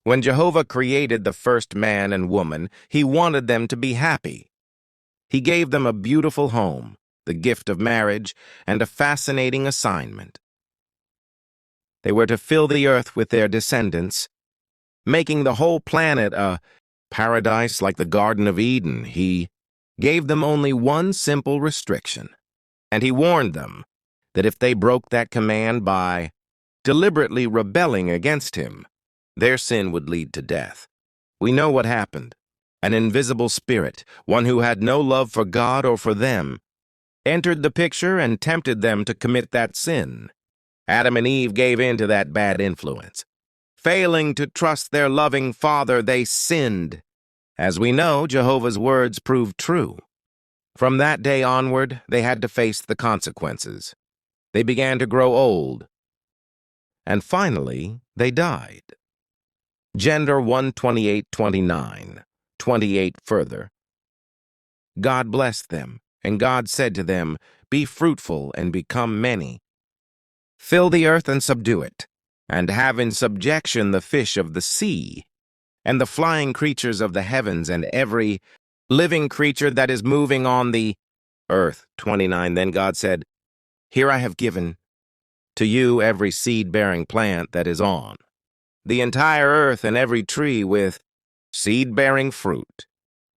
When Jehovah created the first man and woman, he wanted them to be happy. He gave them a beautiful home, the gift of marriage, and a fascinating assignment. They were to fill the earth with their descendants, making the whole planet a paradise like the Garden of Eden. He gave them only one simple restriction, and he warned them that if they broke that command by deliberately rebelling against him, their sin would lead to death. We know what happened. An invisible spirit, one who had no love for God or for them, entered the picture and tempted them to commit that sin. Adam and Eve gave in to that bad influence. Failing to trust their loving Father, they sinned. As we know, Jehovah's words proved true. From that day onward, they had to face the consequences. They began to grow old. And finally, they died. Gender 1:28-29, 28 further. God blessed them, and God said to them, "Be fruitful and become many. Fill the earth and subdue it, and have in subjection the fish of the sea, and the flying creatures of the heavens, and every living creature that is moving on the earth." 29. Then God said, "Here I have given to you every seed-bearing plant that is on the entire earth, and every tree with seed-bearing fruit.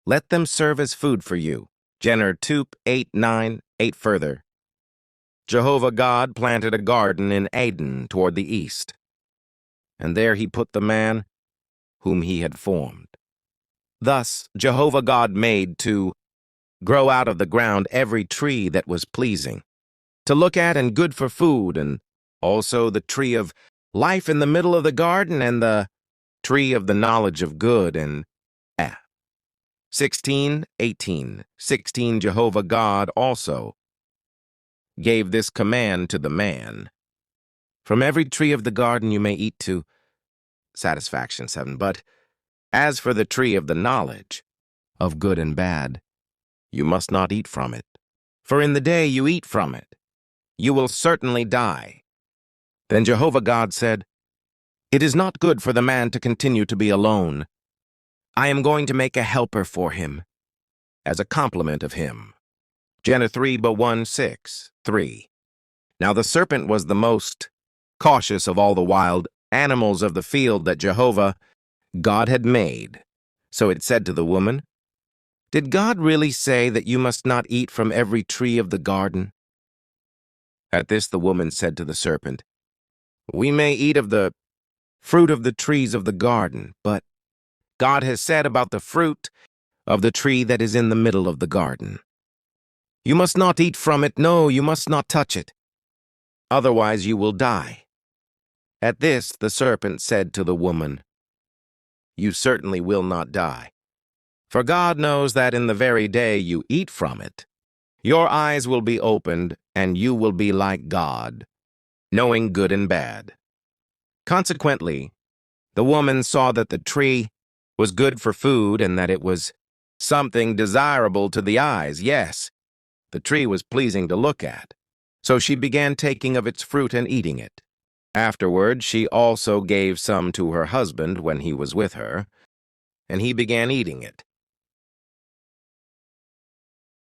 Let them serve as food for you." Gender 2:8-9, 8 further. Jehovah God planted a garden in Eden toward the east, and there he put the man whom he had formed. Thus Jehovah God made to grow out of the ground every tree that was pleasing to look at and good for food, and also the tree of life in the middle of the garden, and the tree of the knowledge of good and 16:18, 16. Jehovah God also gave this command to the man: "From every tree of the garden you may eat to satisfaction." 7. But as for the tree of the knowledge of good and bad, you must not eat from it, for in the day you eat from it, you will certainly die. Then Jehovah God said, "It is not good for the man to continue to be alone. I am going to make a helper for him, as a complement of him." Genesis 3:1-6, 3. Now the serpent was the most cautious of all the wild animals of the field that Jehovah God had made. So it said to the woman, "Did God really say that you must not eat from every tree of the garden?" At this the woman said to the serpent, "We may eat of the fruit of the trees of the garden, but God has said about the fruit of the tree that is in the middle of the garden, you must not eat from it. No, you must not touch it. Otherwise you will die." At this the serpent said to the woman, "You certainly will not die. For God knows that in the very day you eat from it, your eyes will be opened, and you will be like God, knowing good and bad." Consequently, the woman saw that the tree was good for food, and that it was something desirable to the eyes. Yes, the tree was pleasing to look at. So she began taking of its fruit and eating it. Afterward, she also gave some to her husband when he was with her, and he began eating it.